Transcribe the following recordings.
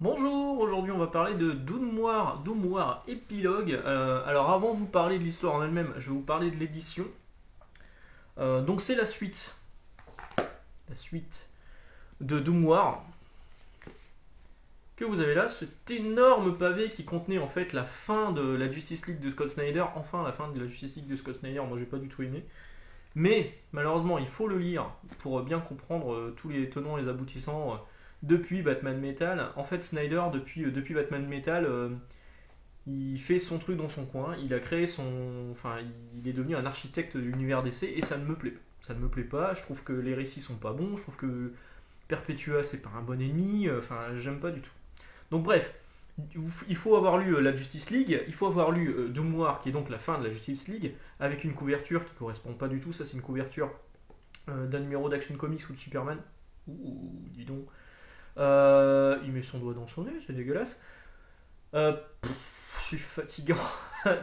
Bonjour, aujourd'hui on va parler de Doom War Épilogue. Alors avant de vous parler de l'histoire en elle-même, je vais vous parler de l'édition. Donc c'est la suite de Doom War que vous avez là, cet énorme pavé qui contenait en fait la fin de la Justice League de Scott Snyder. Enfin la fin de la Justice League de Scott Snyder, moi j'ai pas du tout aimé. Mais malheureusement il faut le lire pour bien comprendre tous les tenants et les aboutissants. Depuis Batman Metal, en fait Snyder depuis Batman Metal, il fait son truc dans son coin, il a créé enfin il est devenu un architecte de l'univers DC et ça ne me plaît pas. Ça ne me plaît pas, je trouve que les récits sont pas bons, je trouve que Perpetua c'est pas un bon ennemi, enfin j'aime pas du tout. Donc bref, il faut avoir lu la Justice League, il faut avoir lu Doom War qui est donc la fin de la Justice League avec une couverture qui correspond pas du tout, ça c'est une couverture d'un numéro d'Action Comics ou de Superman. Ouh, dis donc. Il met son doigt dans son nez, c'est dégueulasse. Je suis fatigant.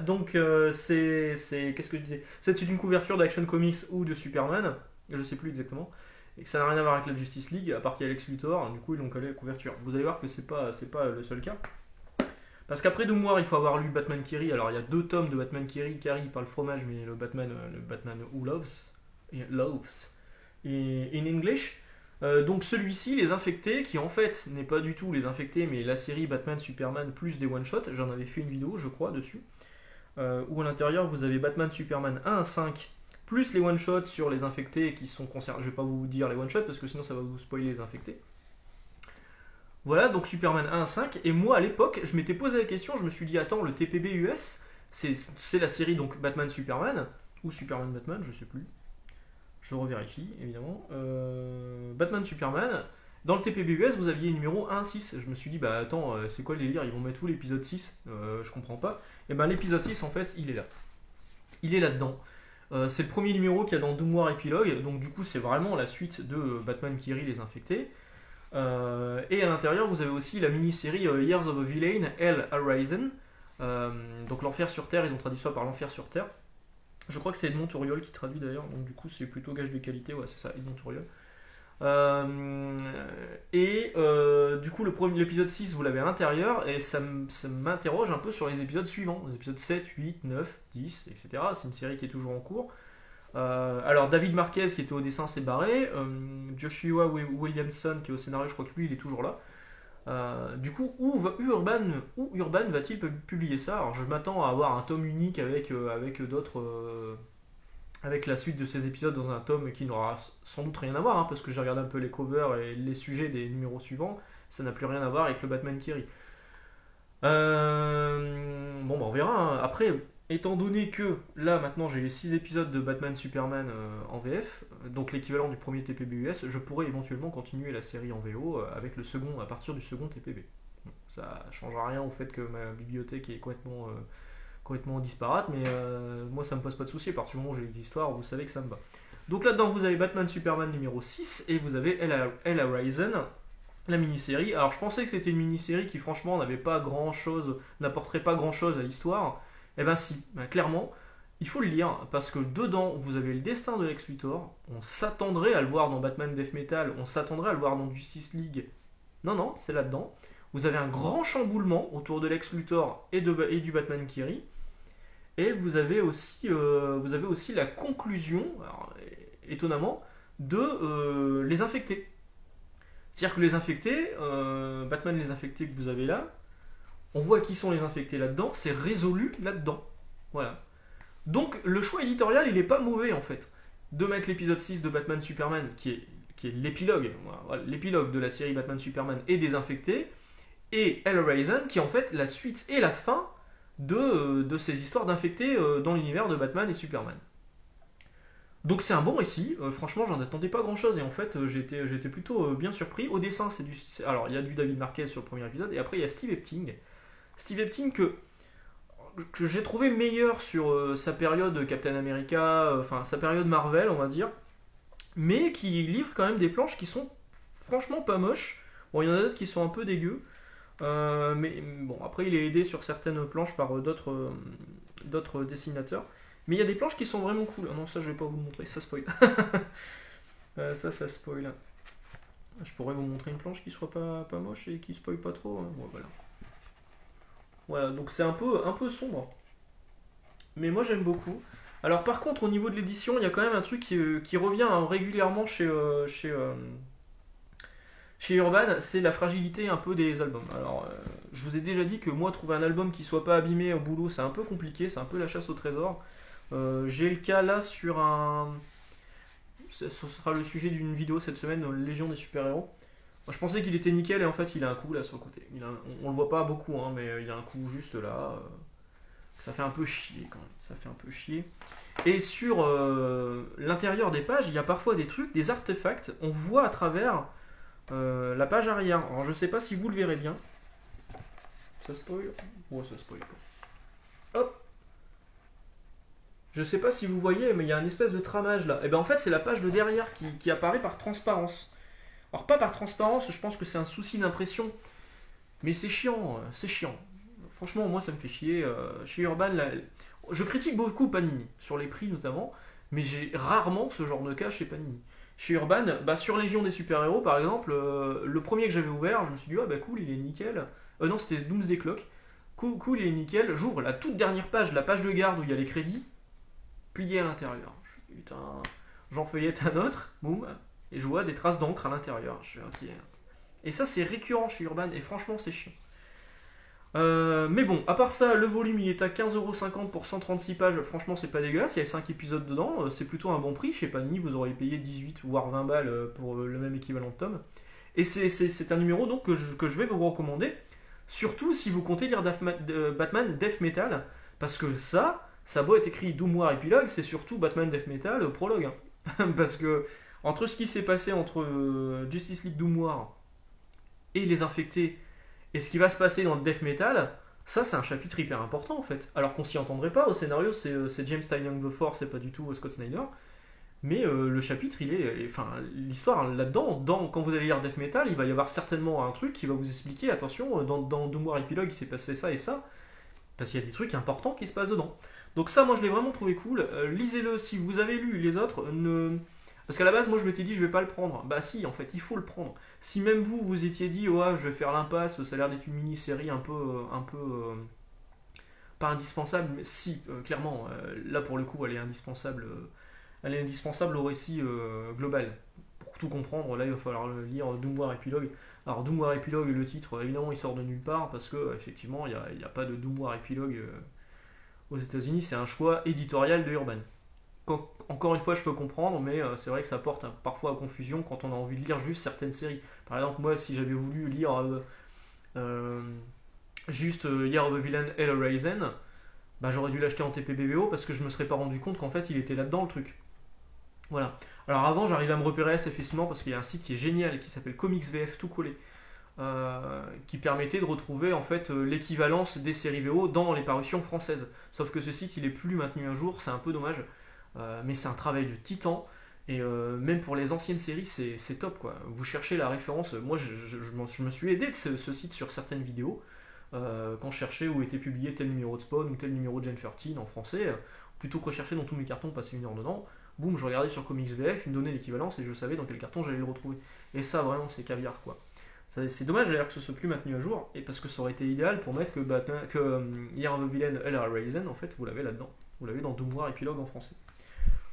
Donc, qu'est-ce que je disais? C'est une couverture d'Action Comics ou de Superman, je sais plus exactement. Et que ça n'a rien à voir avec la Justice League, à part qu'il y a Lex Luthor, du coup ils l'ont collé à la couverture. Vous allez voir que c'est pas le seul cas. Parce qu'après Doom War, il faut avoir lu Batman Kiri. Alors il y a deux tomes de Batman Kiri, pas le fromage, mais le Batman who loves in English. Donc celui-ci, les infectés, qui en fait n'est pas du tout les infectés, mais la série Batman Superman plus des one-shots, j'en avais fait une vidéo je crois dessus, où à l'intérieur vous avez Batman Superman 1 à 5, plus les one-shots sur les infectés qui sont concernés, je vais pas vous dire les one-shots parce que sinon ça va vous spoiler les infectés. Voilà, donc Superman 1 à 5, et moi à l'époque je m'étais posé la question, je me suis dit attends, le TPB US, c'est la série donc Batman Superman, ou Superman Batman, je sais plus. Je revérifie, évidemment. Batman Superman. Dans le TPB-US, vous aviez numéro 1 à 6. Je me suis dit, bah attends, c'est quoi le délire? Ils vont mettre où l'épisode 6? Je comprends pas. Et ben l'épisode 6, en fait, il est là. Il est là-dedans. C'est le premier numéro qu'il y a dans Doom War Epilogue. Donc, du coup, c'est vraiment la suite de Batman Kiri les infectés. Et à l'intérieur, vous avez aussi la mini-série Years of a Villain, Hell Horizon. Donc, l'enfer sur Terre, ils ont traduit ça par l'enfer sur Terre. Je crois que c'est Edmond Touriol qui traduit d'ailleurs, donc du coup c'est plutôt gage de qualité, ouais c'est ça, Edmond Touriol. Du coup l'épisode 6 vous l'avez à l'intérieur et ça m'interroge un peu sur les épisodes suivants, les épisodes 7, 8, 9, 10, etc. C'est une série qui est toujours en cours. Alors David Marquez qui était au dessin s'est barré, Joshua Williamson qui est au scénario, je crois que lui il est toujours là. Du coup, où Urban va-t-il publier ça? Alors, je m'attends à avoir un tome unique avec d'autres, avec la suite de ces épisodes dans un tome qui n'aura sans doute rien à voir, hein, parce que j'ai regardé un peu les covers et les sujets des numéros suivants, ça n'a plus rien à voir avec le Batman Kiri. Bon, bah on verra, hein. Après, étant donné que là maintenant j'ai les 6 épisodes de Batman Superman en VF, donc l'équivalent du premier TPB-US, je pourrais éventuellement continuer la série en VO avec le second, à partir du second TPB. Bon, ça changera rien au fait que ma bibliothèque est complètement disparate, mais moi ça me pose pas de soucis, à partir du moment où j'ai l'histoire, vous savez que ça me va. Donc là-dedans vous avez Batman Superman numéro 6 et vous avez Hell Horizon, la mini-série. Alors je pensais que c'était une mini-série qui franchement n'apporterait pas grand-chose à l'histoire. Eh ben si, ben, clairement, il faut le lire parce que dedans vous avez le destin de Lex Luthor. On s'attendrait à le voir dans Batman Death Metal, on s'attendrait à le voir dans Justice League. Non, non, c'est là-dedans. Vous avez un grand chamboulement autour de Lex Luthor et du Batman Kiri. Et vous avez aussi la conclusion, alors, étonnamment, de les infectés. C'est-à-dire que les infectés, Batman les infectés que vous avez là, on voit qui sont les infectés là-dedans, c'est résolu là-dedans. Voilà. Donc le choix éditorial, il n'est pas mauvais en fait. De mettre l'épisode 6 de Batman Superman, qui est l'épilogue, voilà, l'épilogue de la série Batman Superman et des infectés, et Hell Horizon, qui est en fait la suite et la fin de ces histoires d'infectés dans l'univers de Batman et Superman. Donc c'est un bon récit, franchement j'en attendais pas grand chose et en fait j'étais plutôt bien surpris. Au dessin alors il y a du David Marquez sur le premier épisode et après il y a Steve Epting. Steve Epting que j'ai trouvé meilleur sur sa période Captain America, enfin sa période Marvel on va dire, mais qui livre quand même des planches qui sont franchement pas moches. Bon il y en a d'autres qui sont un peu dégueux, mais bon après il est aidé sur certaines planches par d'autres dessinateurs. Mais il y a des planches qui sont vraiment cool. Ah non, ça je vais pas vous le montrer, ça spoil. Ça spoil. Je pourrais vous montrer une planche qui soit pas moche et qui spoil pas trop. Hein. Ouais, voilà. Voilà, donc c'est un peu sombre. Mais moi j'aime beaucoup. Alors par contre au niveau de l'édition, il y a quand même un truc qui revient hein, régulièrement chez Urban, c'est la fragilité un peu des albums. Alors je vous ai déjà dit que moi trouver un album qui soit pas abîmé au boulot c'est un peu compliqué, c'est un peu la chasse au trésor. J'ai le cas là sur un... Ce sera le sujet d'une vidéo cette semaine, Légion des super-héros. Moi, je pensais qu'il était nickel et en fait il a un coup là sur le côté. On le voit pas beaucoup hein, mais il a un coup juste là. Ça fait un peu chier quand même, ça fait un peu chier. Et sur l'intérieur des pages, il y a parfois des trucs, des artefacts, on voit à travers la page arrière. Alors je sais pas si vous le verrez bien. Ça spoil? Ouais, ça spoil pas. Hop. Je sais pas si vous voyez, mais il y a un espèce de tramage là. Et ben en fait c'est la page de derrière qui apparaît par transparence. Alors pas par transparence, je pense que c'est un souci d'impression. Mais c'est chiant, c'est chiant. Franchement, moi ça me fait chier. Chez Urban, là, je critique beaucoup Panini, sur les prix notamment, mais j'ai rarement ce genre de cas chez Panini. Chez Urban, bah, sur Légion des super-héros par exemple, le premier que j'avais ouvert, je me suis dit, ah bah cool, il est nickel. Non, c'était Doomsday Clock. Cool, cool, il est nickel. J'ouvre la toute dernière page, la page de garde où il y a les crédits, plié à l'intérieur. Putain, j'en feuillette un autre, boum, et je vois des traces d'encre à l'intérieur. Je fais ok. Et ça, c'est récurrent chez Urban, et franchement, c'est chiant. Mais bon, à part ça, le volume il est à 15,50€ pour 136 pages. Franchement, c'est pas dégueulasse. Il y a 5 épisodes dedans. C'est plutôt un bon prix. Chez Panini, vous auriez payé 18 voire 20 balles pour le même équivalent de tome. Et c'est un numéro donc que je vais vous recommander. Surtout si vous comptez lire Batman Death Metal. Parce que ça a beau être écrit Doom War Epilogue, c'est surtout Batman Death Metal prologue. Hein. Parce que entre ce qui s'est passé entre Justice League Doom War et les infectés. Et ce qui va se passer dans le death metal, ça c'est un chapitre hyper important en fait. Alors qu'on s'y entendrait pas au scénario, c'est James Tynion IV, c'est pas du tout Scott Snyder. Mais le chapitre, enfin l'histoire là-dedans, quand vous allez lire death metal, il va y avoir certainement un truc qui va vous expliquer, attention, dans Doom War Epilogue il s'est passé ça et ça, parce qu'il y a des trucs importants qui se passent dedans. Donc ça, moi je l'ai vraiment trouvé cool. Lisez-le si vous avez lu les autres. Parce qu'à la base, moi je m'étais dit je vais pas le prendre. Bah si, en fait, il faut le prendre. Si même vous, vous étiez dit ouais, je vais faire l'impasse, ça a l'air d'être une mini-série un peu pas indispensable, mais si, clairement, là pour le coup, elle est indispensable au récit global. Pour tout comprendre, là il va falloir lire Doom War Epilogue. Alors Doom War Epilogue, le titre, évidemment, il sort de nulle part parce que effectivement, il n'y a pas de Doom War Epilogue aux États-Unis. C'est un choix éditorial de Urban. Encore une fois, je peux comprendre, mais c'est vrai que ça porte parfois à confusion quand on a envie de lire juste certaines séries. Par exemple, moi, si j'avais voulu lire juste Year of the Villain Hellraiser, bah, j'aurais dû l'acheter en TPBVO parce que je me serais pas rendu compte qu'en fait il était là-dedans le truc. Voilà. Alors avant, j'arrive à me repérer assez facilement parce qu'il y a un site qui est génial qui s'appelle Comics VF tout collé. Qui permettait de retrouver en fait l'équivalence des séries VO dans les parutions françaises. Sauf que ce site il est plus maintenu un jour, c'est un peu dommage. Mais c'est un travail de titan et même pour les anciennes séries c'est top quoi. Vous cherchez la référence, moi je me suis aidé de ce site sur certaines vidéos quand je cherchais où était publié tel numéro de Spawn ou tel numéro de Gen 13 en français, plutôt que rechercher dans tous mes cartons, passer une heure dedans, boum, je regardais sur Comics VF, il me donnait l'équivalence et je savais dans quel carton j'allais le retrouver. Et ça vraiment c'est caviar quoi. C'est dommage d'ailleurs que ce soit plus maintenu à jour, et parce que ça aurait été idéal pour mettre que Year of the Villain Hellraiser en fait vous l'avez là-dedans, vous l'avez dans Doom War Epilogue en français.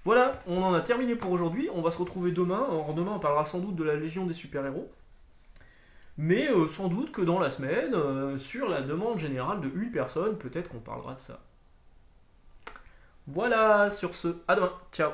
Voilà, on en a terminé pour aujourd'hui. On va se retrouver demain. Alors demain, on parlera sans doute de la Légion des super-héros. Mais sans doute que dans la semaine, sur la demande générale de une personne, peut-être qu'on parlera de ça. Voilà, sur ce, à demain. Ciao.